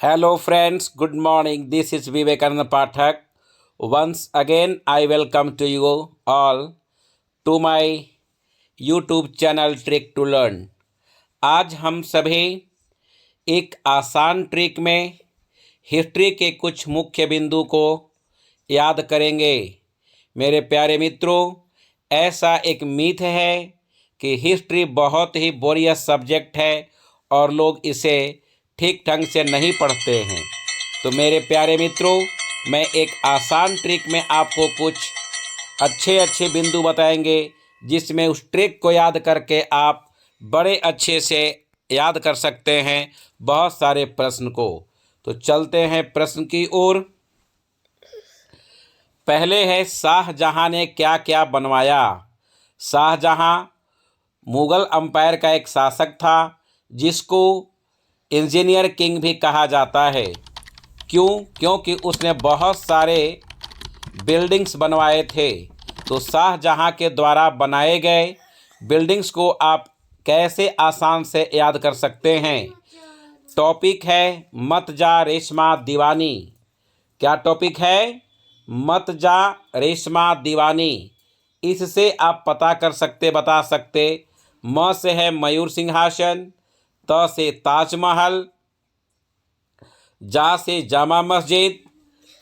Hello friends, good morning. This is Vivekananda Pathak. Once again, I welcome to you all to my YouTube channel Trick to Learn. आज हम सभी एक आसान trick में history के कुछ मुख्य बिंदु को याद करेंगे। मेरे प्यारे मित्रों, ऐसा एक मिथ है कि हिस्ट्री बहुत ही बोरियस सब्जेक्ट है और लोग इसे ठीक ढंग से नहीं पढ़ते हैं। तो मेरे प्यारे मित्रों, मैं एक आसान ट्रिक में आपको कुछ अच्छे बिंदु बताएंगे जिसमें उस ट्रिक को याद करके आप बड़े अच्छे से याद कर सकते हैं बहुत सारे प्रश्न को। तो चलते हैं प्रश्न की ओर। पहले है, शाहजहां ने क्या क्या बनवाया। शाहजहां मुगल अंपायर का एक शासक था जिसको इंजीनियर किंग भी कहा जाता है। क्योंकि उसने बहुत सारे बिल्डिंग्स बनवाए थे। तो शाहजहां के द्वारा बनाए गए बिल्डिंग्स को आप कैसे आसान से याद कर सकते हैं। टॉपिक है मत जा रेशमा दीवानी। क्या टॉपिक है? मत जा रेशमा दीवानी। इससे आप बता सकते। म से है मयूर सिंहासन, त से ताजमहल, जा से जामा मस्जिद,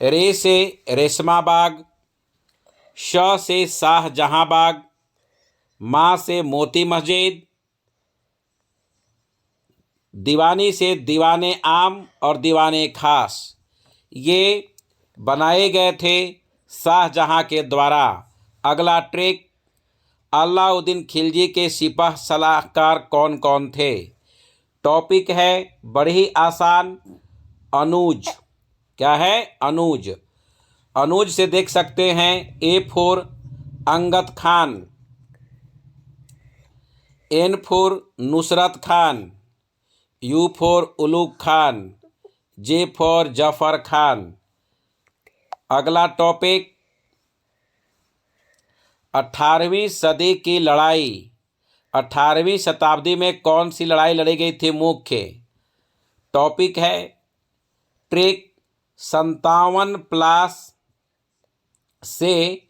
रे से रेशमा बाग, श से शाहजहां बाग, मा से मोती मस्जिद, दीवानी से दीवाने आम और दीवाने खास। ये बनाए गए थे शाहजहां के द्वारा। अगला ट्रिक, अलाउद्दीन खिलजी के सिपह सलाहकार कौन कौन थे। टॉपिक है बड़ी ही आसान, अनुज। क्या है? अनुज। अनुज से देख सकते हैं A for Angad Khan, N for Nusrat Khan, U for Ulugh Khan, J for Zafar Khan. अगला टॉपिक, 18वीं सदी की लड़ाई। 18वीं शताब्दी में कौन सी लड़ाई लड़ी गई थी मुख्य। टॉपिक है ट्रिक, 57 प्लास से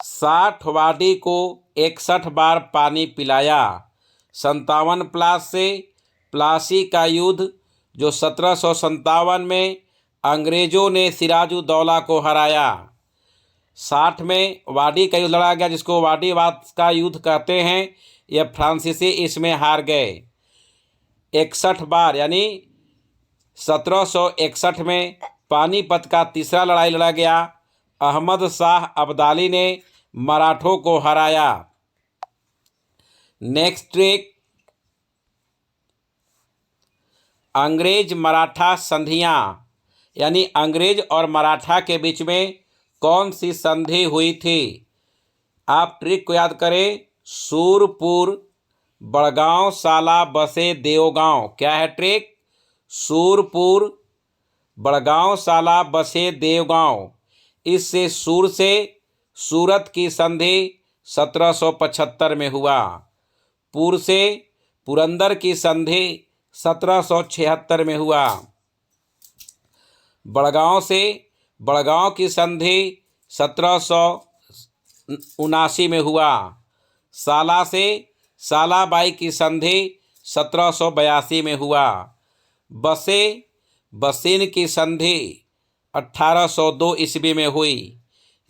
60 वाडी को 61 बार पानी पिलाया। 57 प्लास से प्लासी का युद्ध जो 1757 में अंग्रेजों ने सिराजुद्दौला को हराया। 60 में वाडी का युद्ध लड़ा गया जिसको वाडीवाद का युद्ध कहते हैं। यह फ्रांसीसी इसमें हार गए। 61 बार यानी 1761 में पानीपत का तीसरा लड़ाई लड़ा गया। अहमद शाह अब्दाली ने मराठों को हराया। नेक्स्ट ट्रिक, अंग्रेज मराठा संधियां यानी अंग्रेज और मराठा के बीच में कौन सी संधि हुई थी। आप ट्रिक को याद करें। सूरपुर, बड़गांव, साला, बसे, देवगांव। क्या है ट्रिक? सूरपुर, बड़गांव, साला, बसे, देवगांव। इससे सूर से सूरत की संधि 1775 में हुआ। पुर से पुरंदर की संधि 1776 में हुआ। बड़गांव से बड़गांव की संधि 1779 में हुआ। साला से सालाबाई की संधि 1782 में हुआ। बसे बसीन की संधि 1802 ईस्वी में हुई।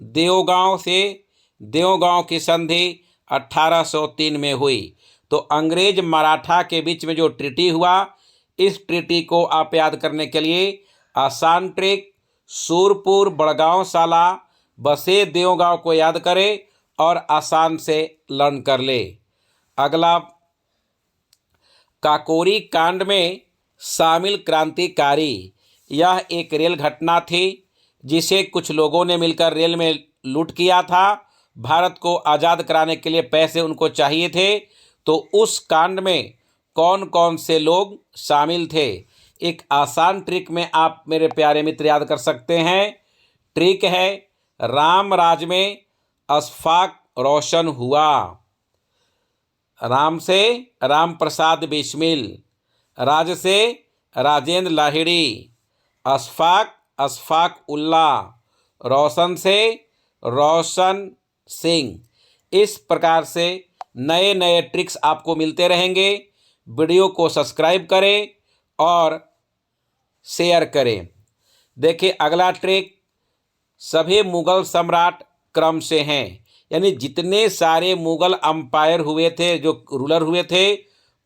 देवगांव से देवगांव की संधि 1803 में हुई। तो अंग्रेज मराठा के बीच में जो ट्रीटी हुआ, इस ट्रीटी को आप याद करने के लिए आसान ट्रिक, सूरपुर, बड़गांव, साला, बसे, देवगांव को याद करें और आसान से लर्न कर ले। अगला, काकोरी कांड में शामिल क्रांतिकारी। यह एक रेल घटना थी जिसे कुछ लोगों ने मिलकर रेल में लूट किया था। भारत को आज़ाद कराने के लिए पैसे उनको चाहिए थे। तो उस कांड में कौन कौन से लोग शामिल थे, एक आसान ट्रिक में आप मेरे प्यारे मित्र याद कर सकते हैं। ट्रिक है, राम राज में अशफाक रोशन हुआ। राम से राम प्रसाद बिस्मिल, राज से राजेंद्र लाहिड़ी, अशफाक उल्लाह, रोशन से रोशन सिंह। इस प्रकार से नए नए ट्रिक्स आपको मिलते रहेंगे। वीडियो को सब्सक्राइब करें और शेयर करें। देखिए अगला ट्रिक, सभी मुगल सम्राट क्रम से हैं, यानी जितने सारे मुगल अंपायर हुए थे, जो रूलर हुए थे,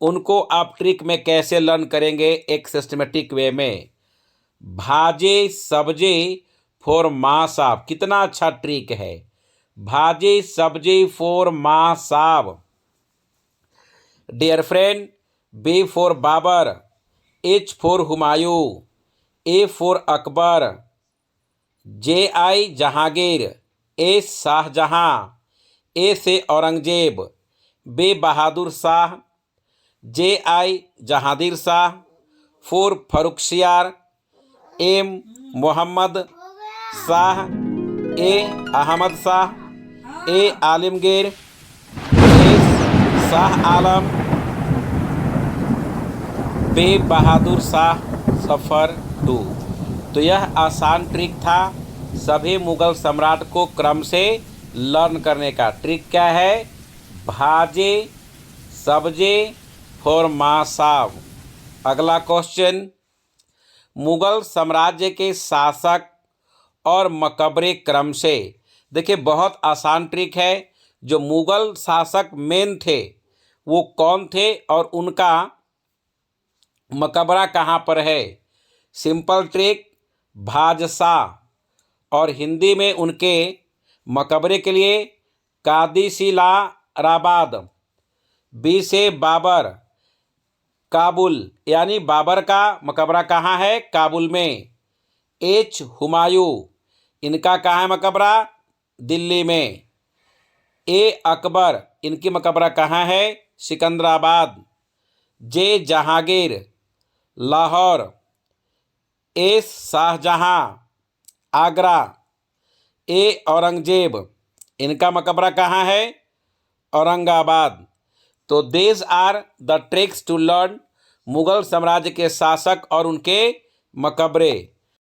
उनको आप ट्रिक में कैसे लर्न करेंगे एक सिस्टमेटिक वे में। भाजे सब्जे फॉर माँ साहब, कितना अच्छा ट्रिक है। भाजे सब्जे फॉर माँ साहब। Dear friend, B for Babur, H for Humayun, A for Akbar, J I Jahangir, A Shahjahan, A से Aurangzeb, B Bahadur Shah, J I Jahangir Shah, for Farrukhsiyar, M Mohammad Shah, A Ahmad Shah, A Alamgir, A Shah Alam, B Bahadur Shah Zafar 2। तो यह आसान ट्रिक था सभी मुगल सम्राट को क्रम से लर्न करने का। ट्रिक क्या है? भाजे सब्जे फॉर माँ साहब। अगला क्वेश्चन, मुगल साम्राज्य के शासक और मकबरे क्रम से। देखिए बहुत आसान ट्रिक है। जो मुगल शासक मेन थे वो कौन थे और उनका मकबरा कहाँ पर है? सिंपल ट्रिक, बादशाह, और हिंदी में उनके मकबरे के लिए कादिसिलाराबाद। बी से बाबर, काबुल, यानी बाबर का मकबरा कहाँ है? काबुल में। एच हुमायूं, इनका कहाँ है मकबरा? दिल्ली में। ए अकबर, इनकी मकबरा कहाँ है? सिकंदराबाद। जे जहांगीर, लाहौर। ए शाहजहां, आगरा। ए औरंगजेब, इनका मकबरा कहाँ है? औरंगाबाद। तो these are the tricks to learn Mughal साम्राज्य के शासक और उनके मकबरे।